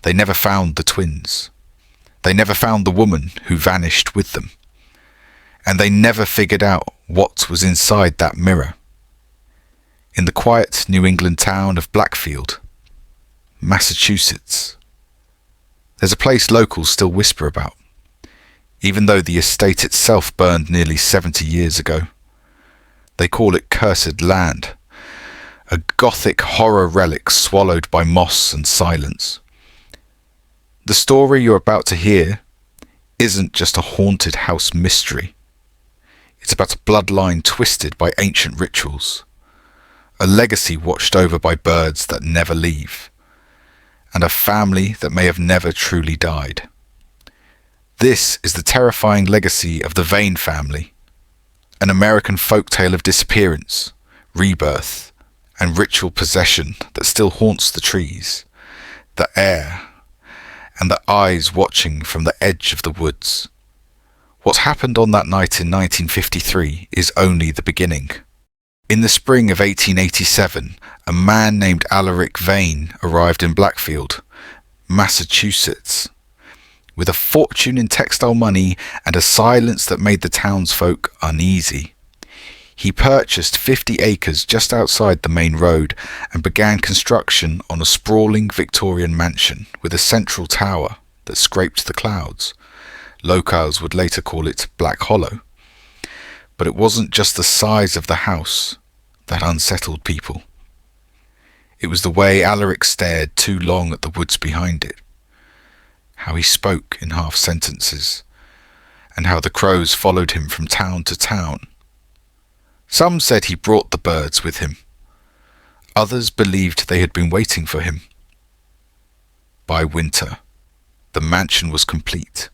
They never found the twins. They never found the woman who vanished with them. And they never figured out what was inside that mirror. In the quiet New England town of Blackfield, Massachusetts, there's a place locals still whisper about, even though the estate itself burned nearly 70 years ago. They call it Cursed Land, a gothic horror relic swallowed by moss and silence. The story you're about to hear isn't just a haunted house mystery. It's about a bloodline twisted by ancient rituals, a legacy watched over by birds that never leave, and a family that may have never truly died. This is the terrifying legacy of the Vane family, an American folktale of disappearance, rebirth, and ritual possession that still haunts the trees, the air, and the eyes watching from the edge of the woods. What happened on that night in 1953 is only the beginning. In the spring of 1887, a man named Alaric Vane arrived in Blackfield, Massachusetts, with a fortune in textile money and a silence that made the townsfolk uneasy. He purchased 50 acres just outside the main road and began construction on a sprawling Victorian mansion with a central tower that scraped the clouds. Locals would later call it Black Hollow. But it wasn't just the size of the house that unsettled people. It was the way Alaric stared too long at the woods behind it, how he spoke in half sentences, and how the crows followed him from town to town. Some said he brought the birds with him. Others believed they had been waiting for him. By winter, the mansion was complete,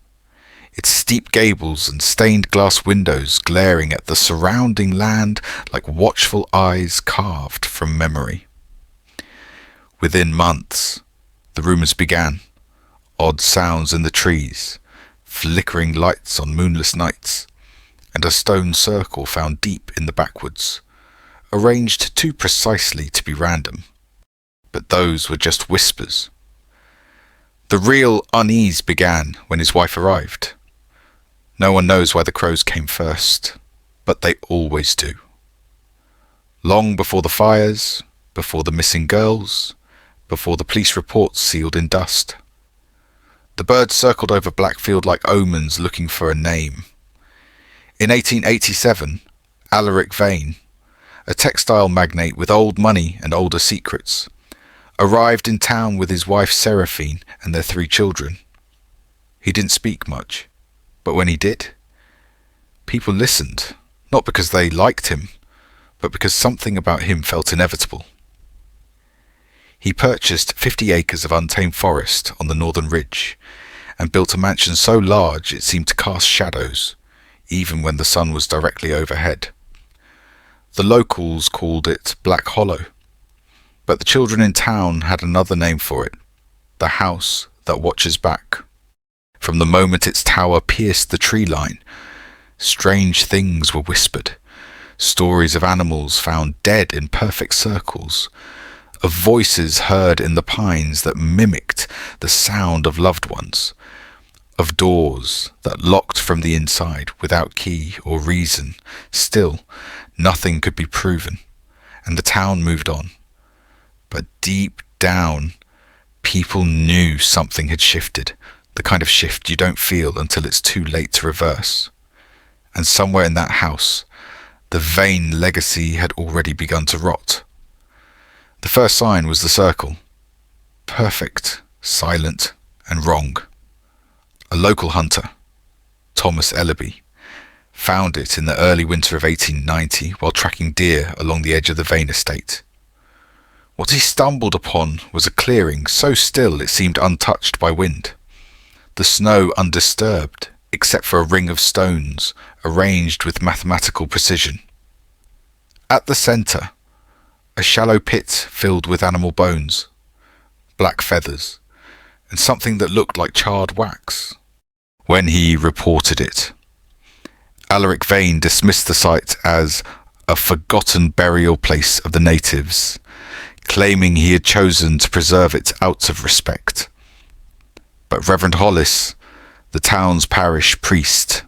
its steep gables and stained glass windows glaring at the surrounding land like watchful eyes carved from memory. Within months, the rumours began. Odd sounds in the trees, flickering lights on moonless nights, and a stone circle found deep in the backwoods, arranged too precisely to be random. But those were just whispers. The real unease began when his wife arrived. No one knows why the crows came first, but they always do. Long before the fires, before the missing girls, before the police reports sealed in dust. The birds circled over Blackfield like omens looking for a name. In 1887, Alaric Vane, a textile magnate with old money and older secrets, arrived in town with his wife Seraphine and their 3 children. He didn't speak much, but when he did, people listened, not because they liked him, but because something about him felt inevitable. He purchased 50 acres of untamed forest on the northern ridge and built a mansion so large it seemed to cast shadows, even when the sun was directly overhead. The locals called it Black Hollow, but the children in town had another name for it, the house that watches back. From the moment its tower pierced the tree line, strange things were whispered, stories of animals found dead in perfect circles, of voices heard in the pines that mimicked the sound of loved ones, of doors that locked from the inside without key or reason. Still, nothing could be proven, and the town moved on. But deep down, people knew something had shifted, the kind of shift you don't feel until it's too late to reverse. And somewhere in that house, the Vane legacy had already begun to rot. The first sign was the circle. Perfect, silent, and wrong. A local hunter, Thomas Ellaby, found it in the early winter of 1890 while tracking deer along the edge of the Vane estate. What he stumbled upon was a clearing so still it seemed untouched by wind, the snow undisturbed except for a ring of stones arranged with mathematical precision. At the centre, a shallow pit filled with animal bones, black feathers, and something that looked like charred wax. When he reported it, Alaric Vane dismissed the site as a forgotten burial place of the natives, claiming he had chosen to preserve it out of respect. But Reverend Hollis, the town's parish priest,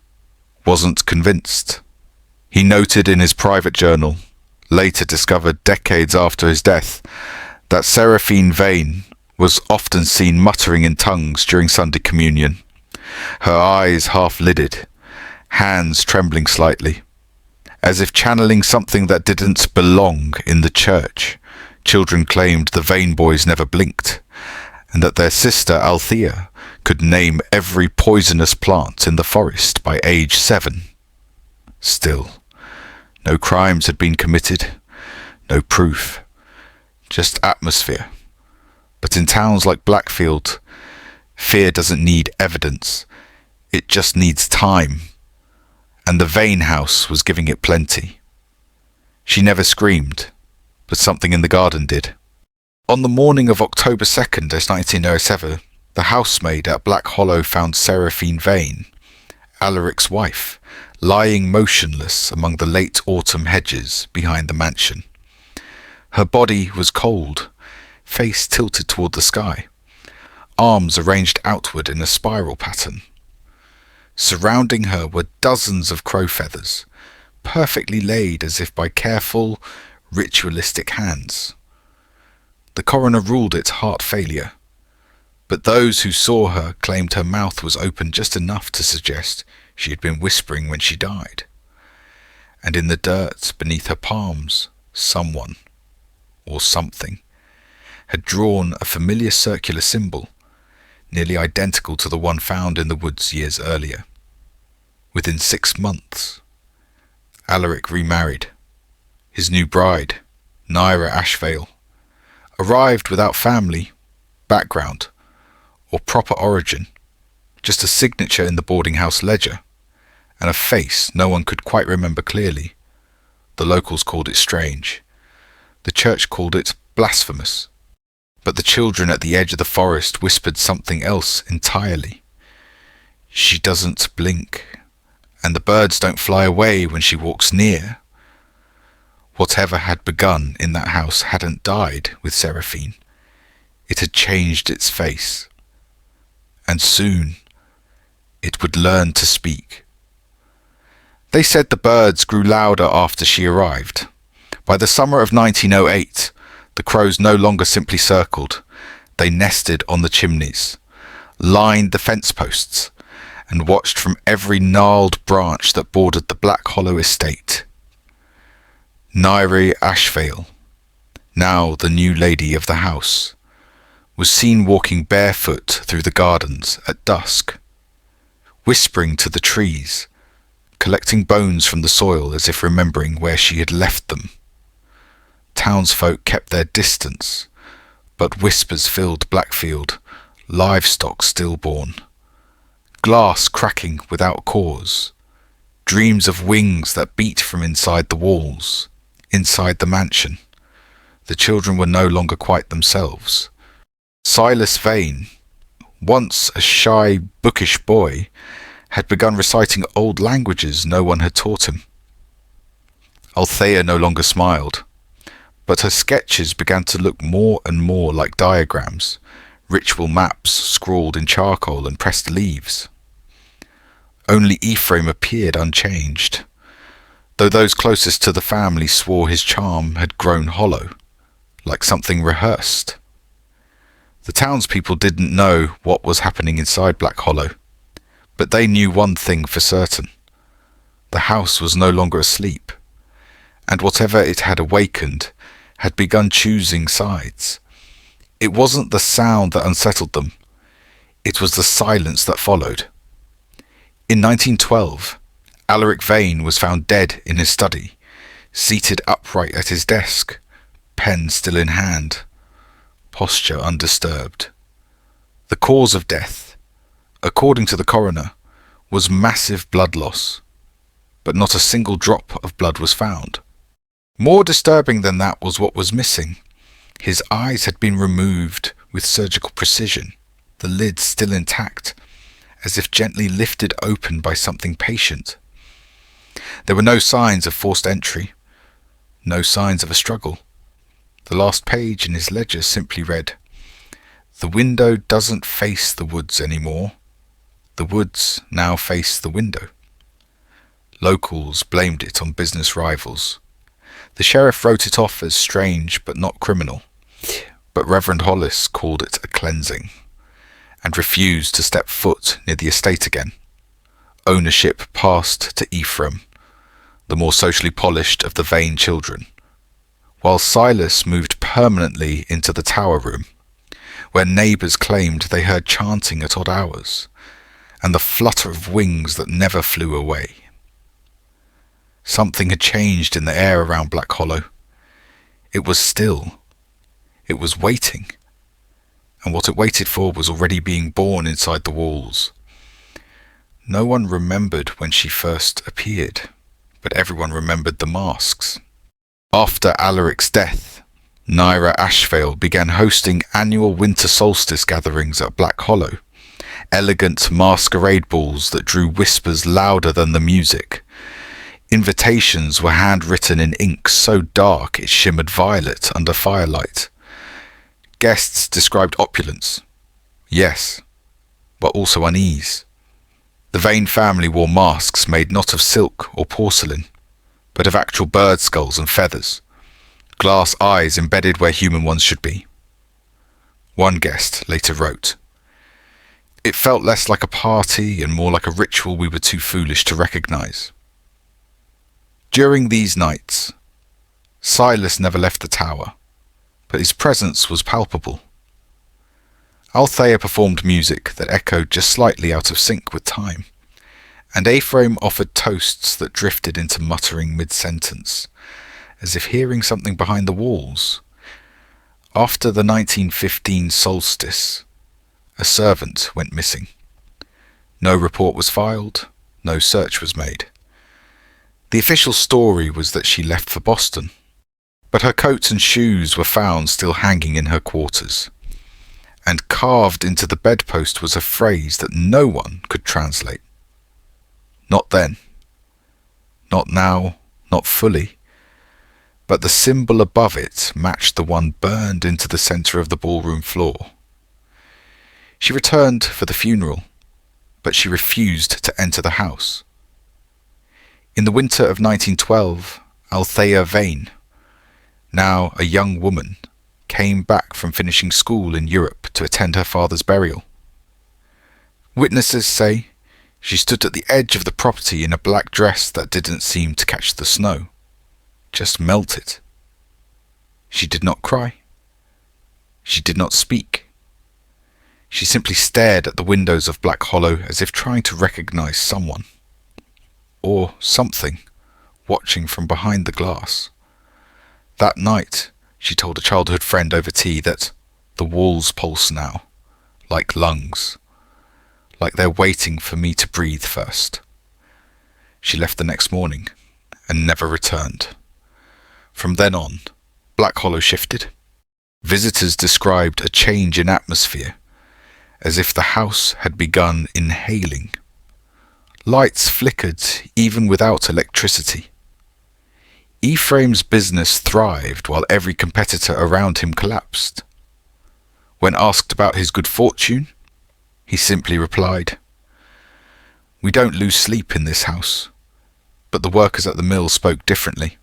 wasn't convinced. He noted in his private journal, later discovered decades after his death, that Seraphine Vane was often seen muttering in tongues during Sunday communion, her eyes half-lidded, hands trembling slightly, as if channeling something that didn't belong in the church. Children claimed the Vane boys never blinked, and that their sister Althea could name every poisonous plant in the forest by age 7. Still, no crimes had been committed, no proof, just atmosphere. But in towns like Blackfield, fear doesn't need evidence, it just needs time, and the Vane house was giving it plenty. She never screamed, but something in the garden did. On the morning of October 2nd, 1907, the housemaid at Black Hollow found Seraphine Vane, Alaric's wife, lying motionless among the late autumn hedges behind the mansion. Her body was cold, face tilted toward the sky, arms arranged outward in a spiral pattern. Surrounding her were dozens of crow feathers, perfectly laid as if by careful, ritualistic hands. The coroner ruled it heart failure, but those who saw her claimed her mouth was open just enough to suggest she had been whispering when she died. And in the dirt beneath her palms, someone, or something, had drawn a familiar circular symbol, nearly identical to the one found in the woods years earlier. Within 6 months, Alaric remarried. His new bride, Naira Ashvale, arrived without family, background, or proper origin, just a signature in the boarding house ledger, and a face no one could quite remember clearly. The locals called it strange. The church called it blasphemous. But the children at the edge of the forest whispered something else entirely. She doesn't blink, and the birds don't fly away when she walks near. Whatever had begun in that house hadn't died with Seraphine. It had changed its face, and soon it would learn to speak. They said the birds grew louder after she arrived. By the summer of 1908, the crows no longer simply circled. They nested on the chimneys, lined the fence posts, and watched from every gnarled branch that bordered the Black Hollow estate. Naira Ashvale, now the new lady of the house, was seen walking barefoot through the gardens at dusk, whispering to the trees, collecting bones from the soil as if remembering where she had left them. Townsfolk kept their distance, but whispers filled Blackfield, livestock stillborn, glass cracking without cause, dreams of wings that beat from inside the walls, inside the mansion. The children were no longer quite themselves. Silas Vane, once a shy, bookish boy, had begun reciting old languages no one had taught him. Althea no longer smiled, but her sketches began to look more and more like diagrams, ritual maps scrawled in charcoal and pressed leaves. Only Ephraim appeared unchanged, though those closest to the family swore his charm had grown hollow, like something rehearsed. The townspeople didn't know what was happening inside Black Hollow, but they knew one thing for certain. The house was no longer asleep, and whatever it had awakened had begun choosing sides. It wasn't the sound that unsettled them, it was the silence that followed. In 1912, Alaric Vane was found dead in his study, seated upright at his desk, pen still in hand, posture undisturbed. The cause of death, according to the coroner, was massive blood loss, but not a single drop of blood was found. More disturbing than that was what was missing. His eyes had been removed with surgical precision, the lids still intact, as if gently lifted open by something patient. There were no signs of forced entry, no signs of a struggle. The last page in his ledger simply read, The window doesn't face the woods anymore. The woods now face the window. Locals blamed it on business rivals. The sheriff wrote it off as strange but not criminal, but Reverend Hollis called it a cleansing, and refused to step foot near the estate again. Ownership passed to Ephraim, the more socially polished of the Vane children, while Silas moved permanently into the tower room, where neighbours claimed they heard chanting at odd hours, and the flutter of wings that never flew away. Something had changed in the air around Black Hollow. It was still. It was waiting. And what it waited for was already being born inside the walls. No one remembered when she first appeared, but everyone remembered the masks. After Alaric's death, Naira Ashvale began hosting annual winter solstice gatherings at Black Hollow, elegant masquerade balls that drew whispers louder than the music. Invitations were handwritten in ink so dark it shimmered violet under firelight. Guests described opulence, yes, but also unease. The Vane family wore masks made not of silk or porcelain, but of actual bird skulls and feathers, glass eyes embedded where human ones should be. One guest later wrote, "It felt less like a party and more like a ritual we were too foolish to recognize." During these nights, Silas never left the tower, but his presence was palpable. Althea performed music that echoed just slightly out of sync with time, and Ephraim offered toasts that drifted into muttering mid-sentence, as if hearing something behind the walls. After the 1915 solstice, a servant went missing. No report was filed, no search was made. The official story was that she left for Boston, but her coat and shoes were found still hanging in her quarters, and carved into the bedpost was a phrase that no one could translate. Not then, not now, not fully, but the symbol above it matched the one burned into the centre of the ballroom floor. She returned for the funeral, but she refused to enter the house. In the winter of 1912, Althea Vane, now a young woman, came back from finishing school in Europe to attend her father's burial. Witnesses say she stood at the edge of the property in a black dress that didn't seem to catch the snow, just melted. She did not cry. She did not speak. She simply stared at the windows of Black Hollow as if trying to recognize someone, or something, watching from behind the glass. That night, she told a childhood friend over tea that the walls pulse now, like lungs, like they're waiting for me to breathe first. She left the next morning and never returned. From then on, Black Hollow shifted. Visitors described a change in atmosphere, as if the house had begun inhaling. Lights flickered even without electricity. Ephraim's business thrived while every competitor around him collapsed. When asked about his good fortune, he simply replied, "We don't lose sleep in this house." But the workers at the mill spoke differently.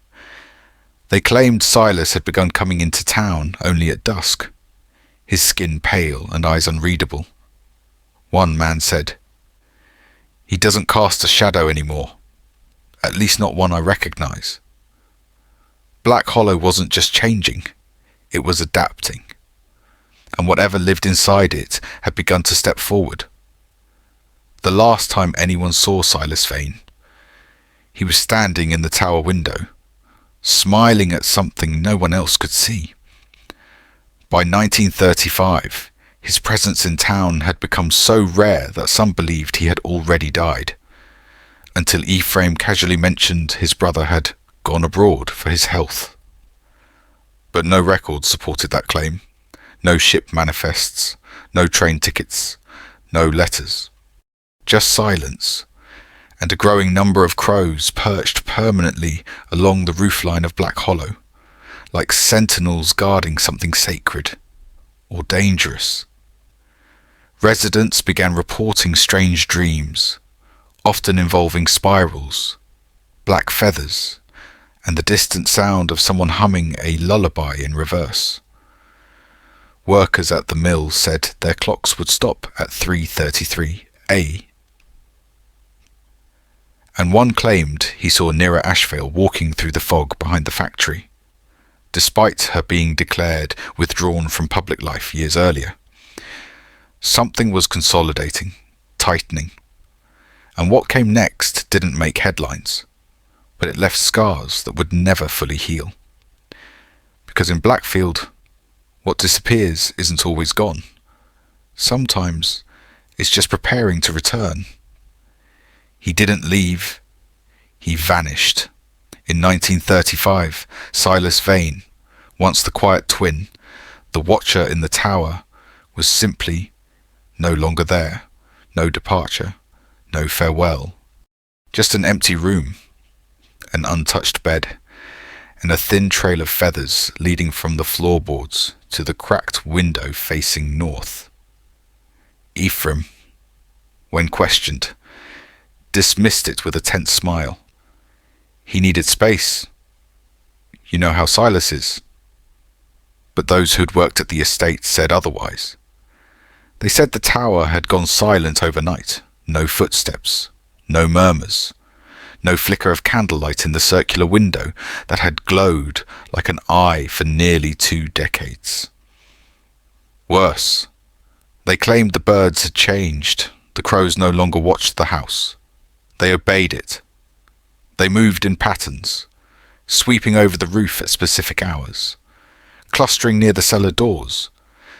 They claimed Silas had begun coming into town only at dusk, his skin pale and eyes unreadable. One man said, "He doesn't cast a shadow anymore, at least not one I recognize." Black Hollow wasn't just changing, it was adapting, and whatever lived inside it had begun to step forward. The last time anyone saw Silas Vane, he was standing in the tower window, smiling at something no one else could see. By 1935, his presence in town had become so rare that some believed he had already died, until Ephraim casually mentioned his brother had gone abroad for his health. But no record supported that claim, no ship manifests, no train tickets, no letters. Just silence, and a growing number of crows perched permanently along the roofline of Black Hollow, like sentinels guarding something sacred or dangerous. Residents began reporting strange dreams, often involving spirals, black feathers, and the distant sound of someone humming a lullaby in reverse. Workers at the mill said their clocks would stop at 3:33 a. And one claimed he saw Nira Ashvale walking through the fog behind the factory, despite her being declared withdrawn from public life years earlier. Something was consolidating, tightening, and what came next didn't make headlines, but it left scars that would never fully heal. Because in Blackfield, what disappears isn't always gone. Sometimes it's just preparing to return. He didn't leave, he vanished. In 1935, Silas Vane, once the quiet twin, the watcher in the tower, was simply no longer there. No departure, no farewell. Just an empty room, an untouched bed, and a thin trail of feathers leading from the floorboards to the cracked window facing north. Ephraim, when questioned, dismissed it with a tense smile. He needed space. You know how Silas is. But those who'd worked at the estate said otherwise. They said the tower had gone silent overnight. No footsteps, no murmurs, no flicker of candlelight in the circular window that had glowed like an eye for nearly 2 decades. Worse, they claimed the birds had changed. The crows no longer watched the house. They obeyed it. They moved in patterns, sweeping over the roof at specific hours, clustering near the cellar doors,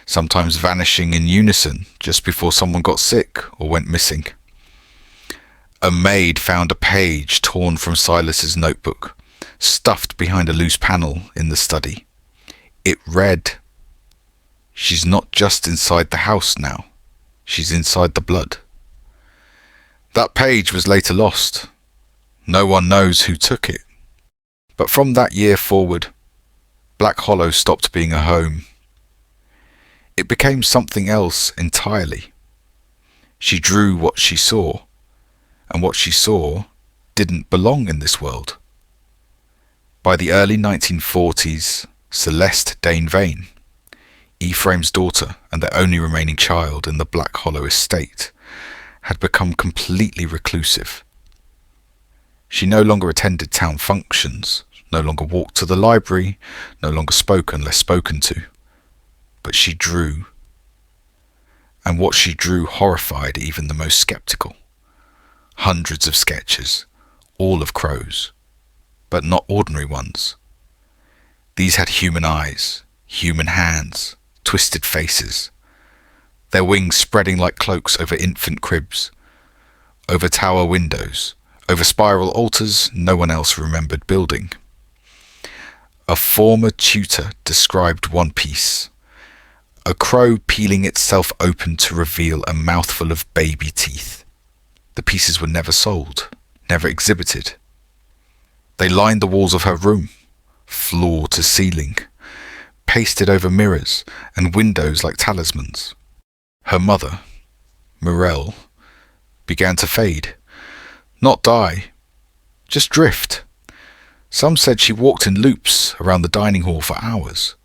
sometimes vanishing in unison just before someone got sick or went missing. A maid found a page torn from Silas's notebook, stuffed behind a loose panel in the study. It read, "She's not just inside the house now, she's inside the blood." That page was later lost. No one knows who took it. But from that year forward, Black Hollow stopped being a home. It became something else entirely. She drew what she saw, and what she saw didn't belong in this world. By the early 1940s, Celeste Dane Vane, Ephraim's daughter and their only remaining child in the Black Hollow estate, had become completely reclusive. She no longer attended town functions, no longer walked to the library, no longer spoke unless spoken to. But she drew. And what she drew horrified even the most skeptical. Hundreds of sketches, all of crows, but not ordinary ones. These had human eyes, human hands, twisted faces, their wings spreading like cloaks over infant cribs, over tower windows, over spiral altars no one else remembered building. A former tutor described one piece. A crow peeling itself open to reveal a mouthful of baby teeth. The pieces were never sold, never exhibited. They lined the walls of her room, floor to ceiling, pasted over mirrors and windows like talismans. Her mother, Morel, began to fade. Not die, just drift. Some said she walked in loops around the dining hall for hours,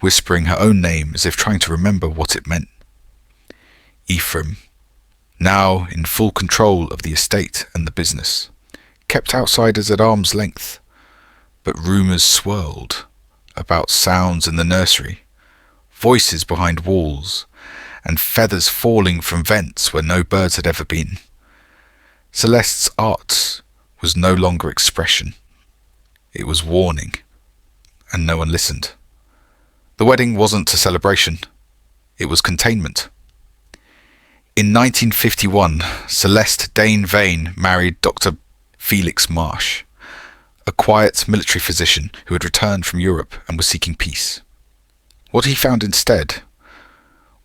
whispering her own name as if trying to remember what it meant. Ephraim, now in full control of the estate and the business, kept outsiders at arm's length, but rumours swirled about sounds in the nursery, voices behind walls, and feathers falling from vents where no birds had ever been. Celeste's art was no longer expression. It was warning, and no one listened. The wedding wasn't a celebration. It was containment. In 1951, Celeste Dane Vane married Dr. Felix Marsh, a quiet military physician who had returned from Europe and was seeking peace. What he found instead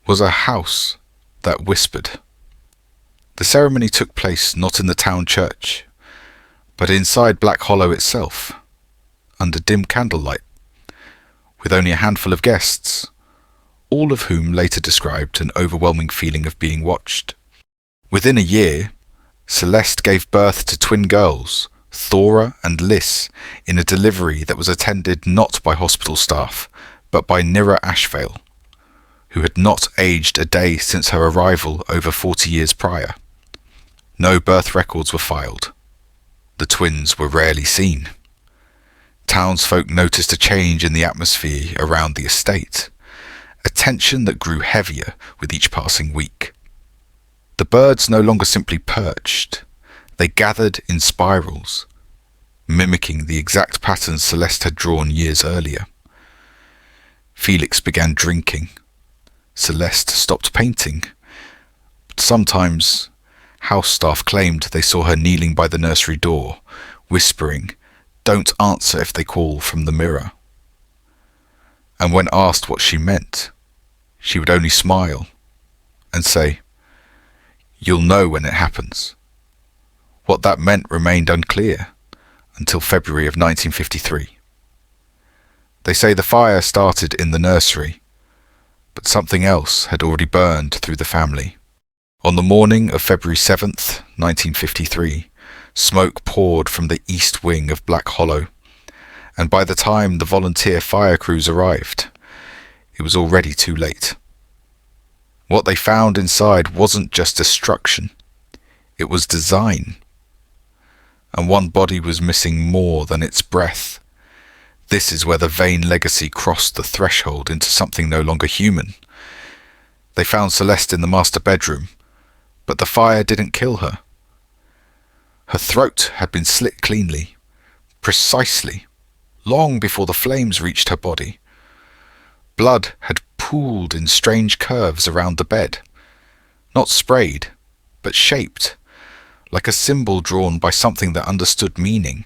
was a house that whispered. The ceremony took place not in the town church, but inside Black Hollow itself, under dim candlelight, with only a handful of guests, all of whom later described an overwhelming feeling of being watched. Within a year, Celeste gave birth to twin girls, Thora and Liz, in a delivery that was attended not by hospital staff, but by Nira Ashvale, who had not aged a day since her arrival over 40 years prior. No birth records were filed. The twins were rarely seen. Townsfolk noticed a change in the atmosphere around the estate, a tension that grew heavier with each passing week. The birds no longer simply perched. They gathered in spirals, mimicking the exact patterns Celeste had drawn years earlier. Felix began drinking. Celeste stopped painting. But sometimes, house staff claimed they saw her kneeling by the nursery door, whispering, "Don't answer if they call," from the mirror. And when asked what she meant, she would only smile and say, "You'll know when it happens." What that meant remained unclear until February of 1953. They say the fire started in the nursery, but something else had already burned through the family. On the morning of February 7th, 1953, smoke poured from the east wing of Black Hollow, and by the time the volunteer fire crews arrived, it was already too late. What they found inside wasn't just destruction, it was design. And one body was missing more than its breath. This is where the vain legacy crossed the threshold into something no longer human. They found Celeste in the master bedroom, but the fire didn't kill her. Her throat had been slit cleanly, precisely, long before the flames reached her body. Blood had pooled in strange curves around the bed, not sprayed, but shaped, like a symbol drawn by something that understood meaning.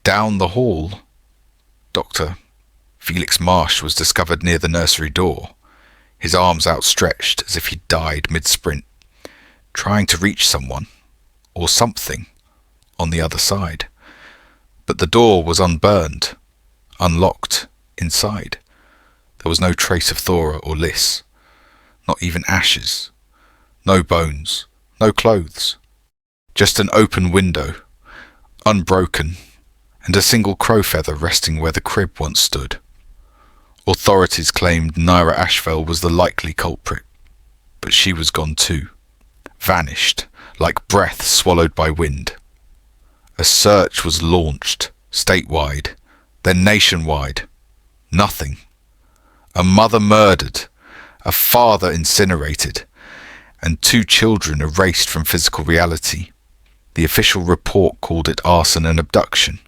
Down the hall, Dr. Felix Marsh was discovered near the nursery door, his arms outstretched as if he'd died mid-sprint, trying to reach someone, or something, on the other side. But the door was unburned, unlocked, inside. There was no trace of Thora or Liz, not even ashes, no bones, no clothes. Just an open window, unbroken, and a single crow feather resting where the crib once stood. Authorities claimed Nira Ashvale was the likely culprit, but she was gone too, vanished, like breath swallowed by wind. A search was launched, statewide, then nationwide. Nothing. A mother murdered, a father incinerated, and 2 children erased from physical reality. The official report called it arson and abduction.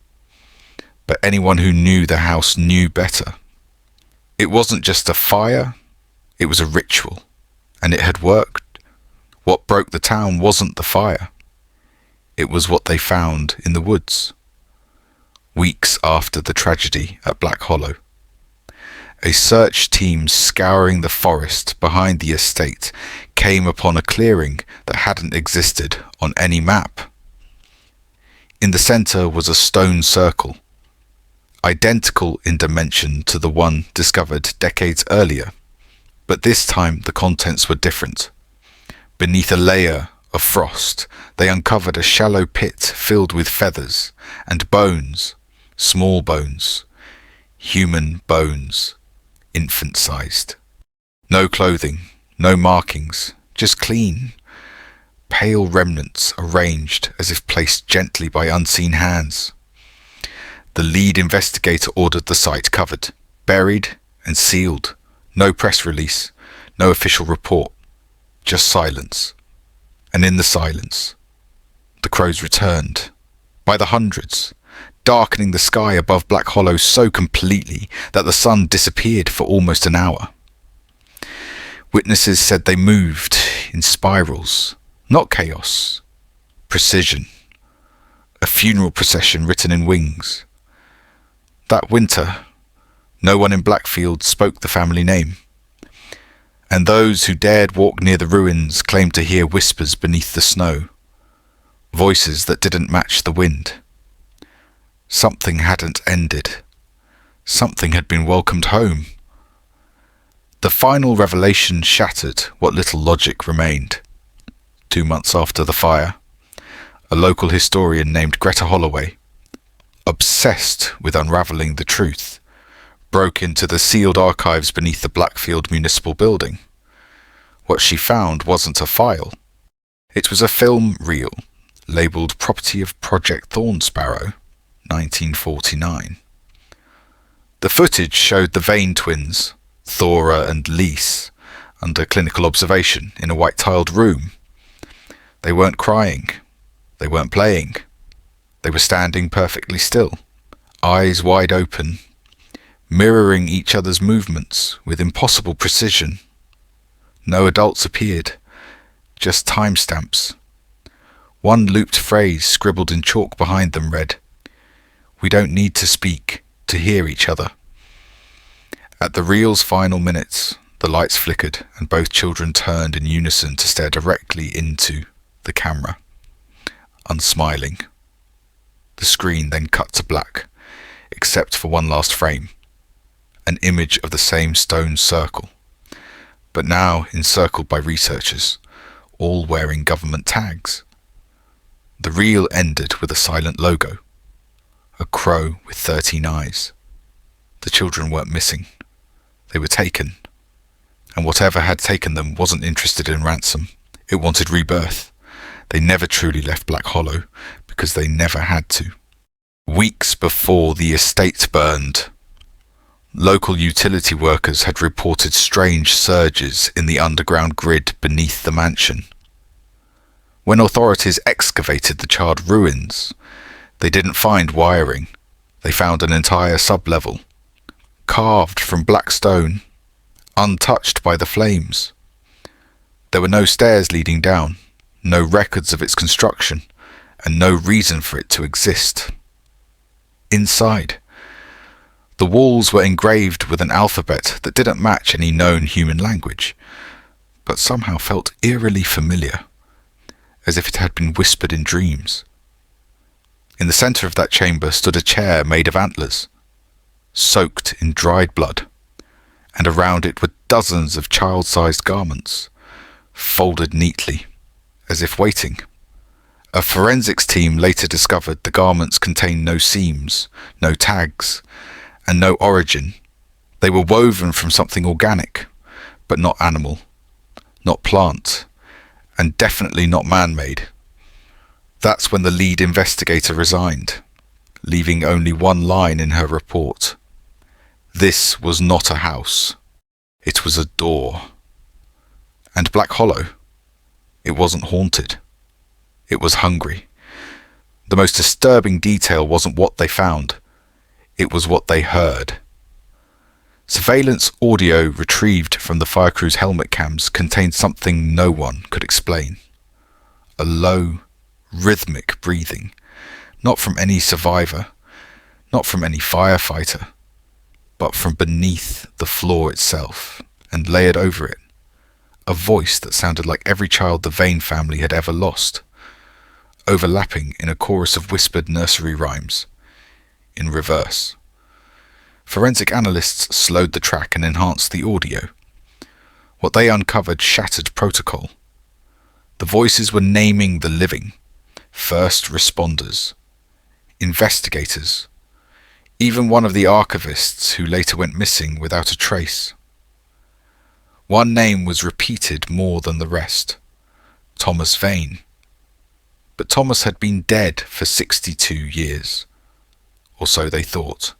But anyone who knew the house knew better. It wasn't just a fire, it was a ritual, and it had worked. What broke the town wasn't the fire. It was what they found in the woods, weeks after the tragedy at Black Hollow. A search team scouring the forest behind the estate came upon a clearing that hadn't existed on any map. In the centre was a stone circle, identical in dimension to the one discovered decades earlier, but this time the contents were different. Beneath a layer of frost, they uncovered a shallow pit filled with feathers and bones, small bones, human bones, infant-sized. No clothing, no markings, just clean, pale remnants arranged as if placed gently by unseen hands. The lead investigator ordered the site covered, buried and sealed. No press release, no official report, just silence. And in the silence, the crows returned, by the hundreds, darkening the sky above Black Hollow so completely that the sun disappeared for almost an hour. Witnesses said they moved in spirals, not chaos, precision. A funeral procession written in wings. That winter, no one in Blackfield spoke the family name, and those who dared walk near the ruins claimed to hear whispers beneath the snow, voices that didn't match the wind. Something hadn't ended. Something had been welcomed home. The final revelation shattered what little logic remained. 2 months after the fire, a local historian named Greta Holloway, obsessed with unravelling the truth, broke into the sealed archives beneath the Blackfield Municipal Building. What she found wasn't a file. It was a film reel, labelled Property of Project Thornsparrow, 1949. The footage showed the Vane twins, Thora and Lise, under clinical observation in a white-tiled room. They weren't crying. They weren't playing. They were standing perfectly still, eyes wide open, mirroring each other's movements with impossible precision. No adults appeared, just timestamps. One looped phrase scribbled in chalk behind them read, "We don't need to speak to hear each other." At the reel's final minutes, the lights flickered and both children turned in unison to stare directly into the camera, unsmiling. The screen then cut to black, except for one last frame, an image of the same stone circle, but now encircled by researchers, all wearing government tags. The reel ended with a silent logo, a crow with 13 eyes. The children weren't missing. They were taken, and whatever had taken them wasn't interested in ransom. It wanted rebirth. They never truly left Black Hollow because they never had to. Weeks before the estate burned, local utility workers had reported strange surges in the underground grid beneath the mansion. When authorities excavated the charred ruins, they didn't find wiring. They found an entire sub-level, carved from black stone, untouched by the flames. There were no stairs leading down, no records of its construction, and no reason for it to exist. Inside, the walls were engraved with an alphabet that didn't match any known human language, but somehow felt eerily familiar, as if it had been whispered in dreams. In the centre of that chamber stood a chair made of antlers, soaked in dried blood, and around it were dozens of child-sized garments, folded neatly, as if waiting. A forensics team later discovered the garments contained no seams, no tags, and no origin. They were woven from something organic, but not animal, not plant, and definitely not man-made. That's when the lead investigator resigned, leaving only one line in her report. This was not a house. It was a door. And Black Hollow, it wasn't haunted. It was hungry. The most disturbing detail wasn't what they found. It was what they heard. Surveillance audio retrieved from the fire crew's helmet cams contained something no one could explain. A low, rhythmic breathing, not from any survivor, not from any firefighter, but from beneath the floor itself, and layered over it, a voice that sounded like every child the Vane family had ever lost, overlapping in a chorus of whispered nursery rhymes, in reverse. Forensic analysts slowed the track and enhanced the audio. What they uncovered shattered protocol. The voices were naming the living, first responders, investigators, even one of the archivists who later went missing without a trace. One name was repeated more than the rest, Thomas Vane. But Thomas had been dead for 62 years, or so they thought,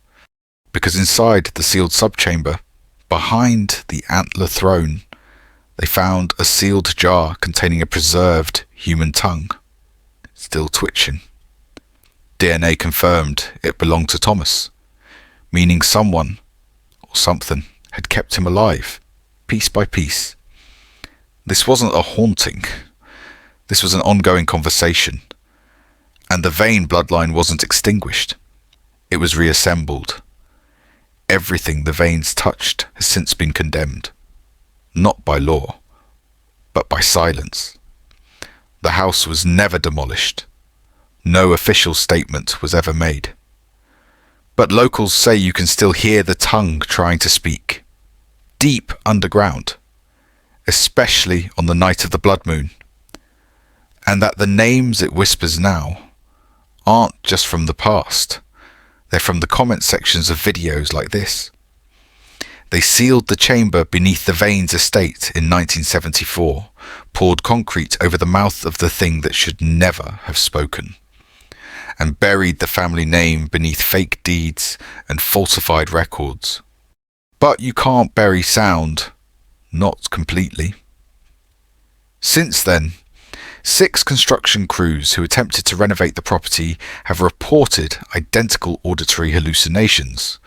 because inside the sealed subchamber, behind the antler throne, they found a sealed jar containing a preserved human tongue, still twitching. DNA confirmed it belonged to Thomas, meaning someone or something had kept him alive, piece by piece. This wasn't a haunting. This was an ongoing conversation, and the Vane bloodline wasn't extinguished. It was reassembled. Everything the Vanes touched has since been condemned, not by law, but by silence. The house was never demolished. No official statement was ever made. But locals say you can still hear the tongue trying to speak, deep underground, especially on the night of the blood moon, and that the names it whispers now aren't just from the past, they're from the comment sections of videos like this. They sealed the chamber beneath the Vanes estate in 1974, poured concrete over the mouth of the thing that should never have spoken, and buried the family name beneath fake deeds and falsified records. But you can't bury sound, not completely. Since then, 6 construction crews who attempted to renovate the property have reported identical auditory hallucinations,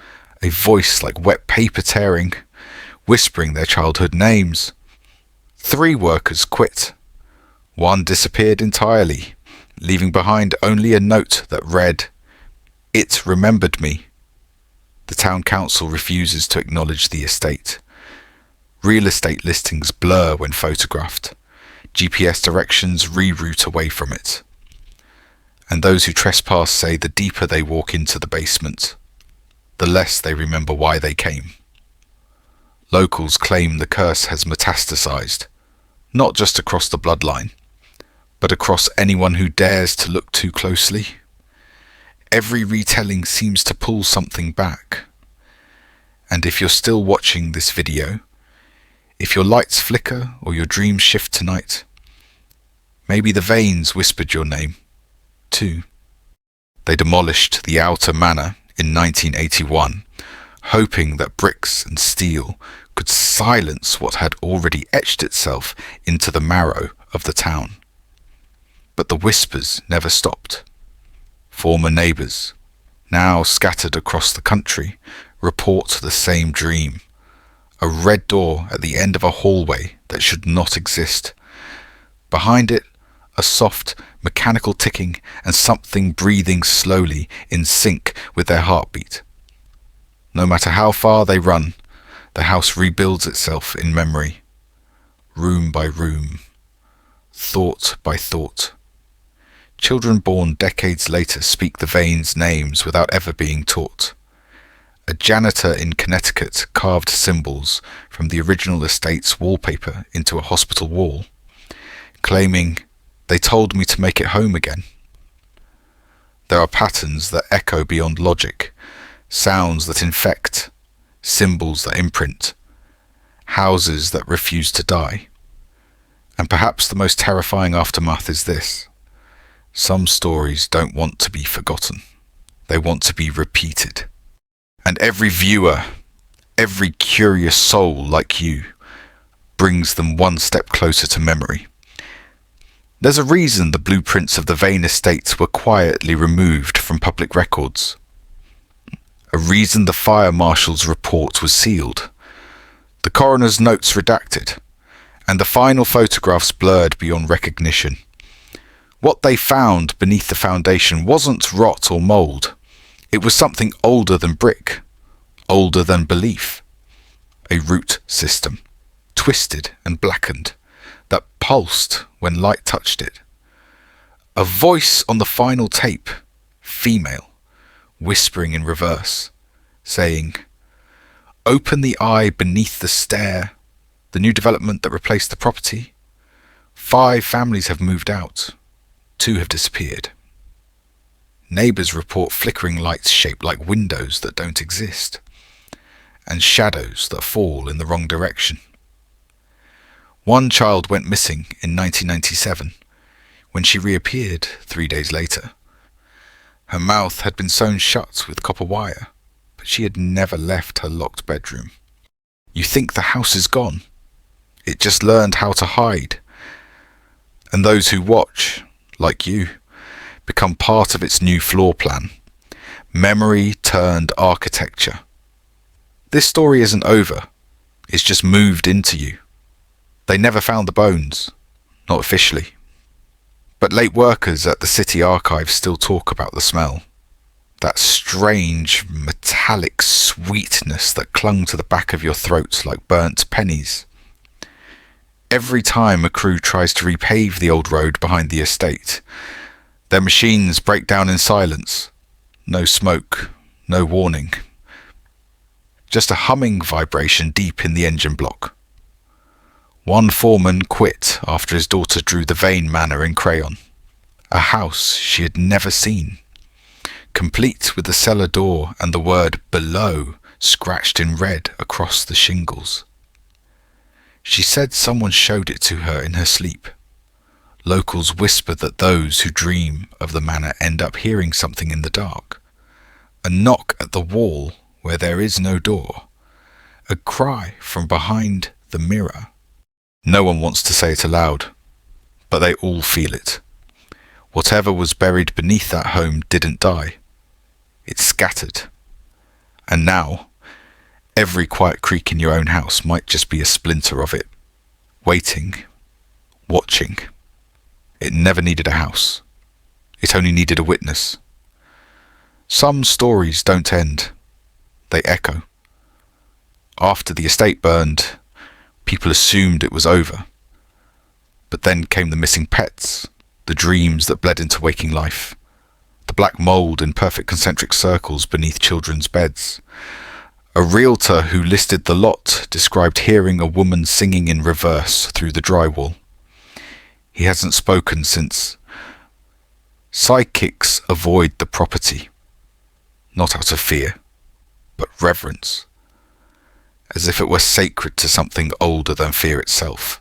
a voice like wet paper tearing, whispering their childhood names. 3 workers quit. 1 disappeared entirely, leaving behind only a note that read, "It remembered me." The town council refuses to acknowledge the estate. Real estate listings blur when photographed. GPS directions reroute away from it. And those who trespass say the deeper they walk into the basement, the less they remember why they came. Locals claim the curse has metastasized, not just across the bloodline, but across anyone who dares to look too closely. Every retelling seems to pull something back. And if you're still watching this video, if your lights flicker or your dreams shift tonight, maybe the Vanes whispered your name, too. They demolished the outer manor in 1981, hoping that bricks and steel could silence what had already etched itself into the marrow of the town. But the whispers never stopped. Former neighbours, now scattered across the country, report the same dream. A red door at the end of a hallway that should not exist. Behind it, a soft, mechanical ticking and something breathing slowly in sync with their heartbeat. No matter how far they run, the house rebuilds itself in memory, room by room, thought by thought. Children born decades later speak the Vanes' names without ever being taught. A janitor in Connecticut carved symbols from the original estate's wallpaper into a hospital wall, claiming, "They told me to make it home again." There are patterns that echo beyond logic, sounds that infect, symbols that imprint, houses that refuse to die. And perhaps the most terrifying aftermath is this. Some stories don't want to be forgotten. They want to be repeated. And every viewer, every curious soul like you, brings them one step closer to memory. There's a reason the blueprints of the Vane estates were quietly removed from public records. A reason the fire marshal's report was sealed, the coroner's notes redacted, and the final photographs blurred beyond recognition. What they found beneath the foundation wasn't rot or mould. It was something older than brick, older than belief. A root system, twisted and blackened, that pulsed when light touched it. A voice on the final tape, female, whispering in reverse, saying, "Open the eye beneath the stair, the new development that replaced the property. 5 families have moved out, 2 have disappeared." Neighbours report flickering lights shaped like windows that don't exist, and shadows that fall in the wrong direction. One child went missing in 1997, when she reappeared 3 days later. Her mouth had been sewn shut with copper wire, but she had never left her locked bedroom. You think the house is gone. It just learned how to hide. And those who watch, like you, become part of its new floor plan. Memory turned architecture. This story isn't over. It's just moved into you. They never found the bones, not officially. But late workers at the city archives still talk about the smell. That strange, metallic sweetness that clung to the back of your throat like burnt pennies. Every time a crew tries to repave the old road behind the estate, their machines break down in silence. No smoke, no warning. just a humming vibration deep in the engine block. One foreman quit after his daughter drew the Vane Manor in crayon, a house she had never seen, complete with the cellar door and the word "below" scratched in red across the shingles. She said someone showed it to her in her sleep. Locals whisper that those who dream of the manor end up hearing something in the dark. A knock at the wall where there is no door. A cry from behind the mirror. No one wants to say it aloud, but they all feel it. Whatever was buried beneath that home didn't die. It scattered. And now, every quiet creak in your own house might just be a splinter of it. Waiting. Watching. It never needed a house. It only needed a witness. Some stories don't end. They echo. After the estate burned, people assumed it was over. But then came the missing pets, the dreams that bled into waking life, the black mould in perfect concentric circles beneath children's beds. A realtor who listed the lot described hearing a woman singing in reverse through the drywall. He hasn't spoken since. Psychics avoid the property, not out of fear, but reverence, as if it were sacred to something older than fear itself.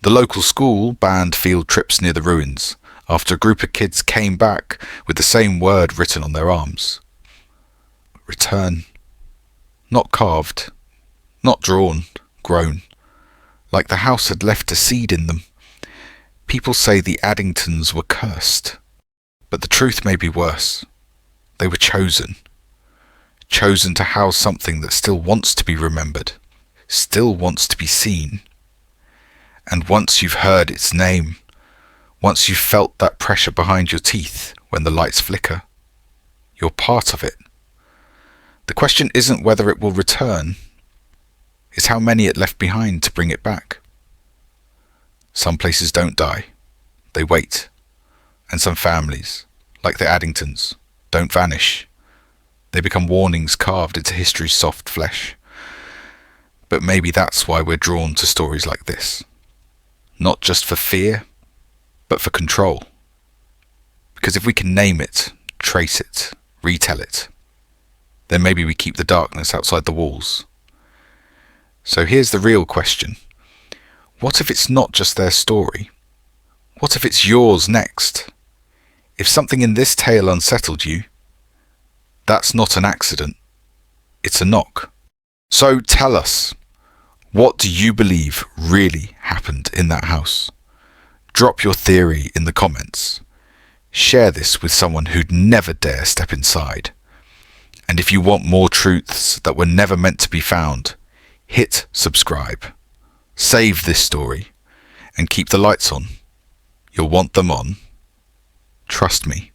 The local school banned field trips near the ruins after a group of kids came back with the same word written on their arms. Return. Not carved, not drawn, grown, like the house had left a seed in them. People say the Addingtons were cursed, but the truth may be worse. They were chosen to house something that still wants to be remembered, still wants to be seen. And once you've heard its name, once you've felt that pressure behind your teeth when the lights flicker, you're part of it. The question isn't whether it will return, it's how many it left behind to bring it back. Some places don't die, they wait. And some families, like the Addingtons, don't vanish. They become warnings carved into history's soft flesh. But maybe that's why we're drawn to stories like this. Not just for fear, but for control. Because if we can name it, trace it, retell it, then maybe we keep the darkness outside the walls. So here's the real question. What if it's not just their story? What if it's yours next? If something in this tale unsettled you, that's not an accident. It's a knock. So tell us, what do you believe really happened in that house? Drop your theory in the comments. Share this with someone who'd never dare step inside. And if you want more truths that were never meant to be found, hit subscribe. Save this story and keep the lights on. You'll want them on. Trust me.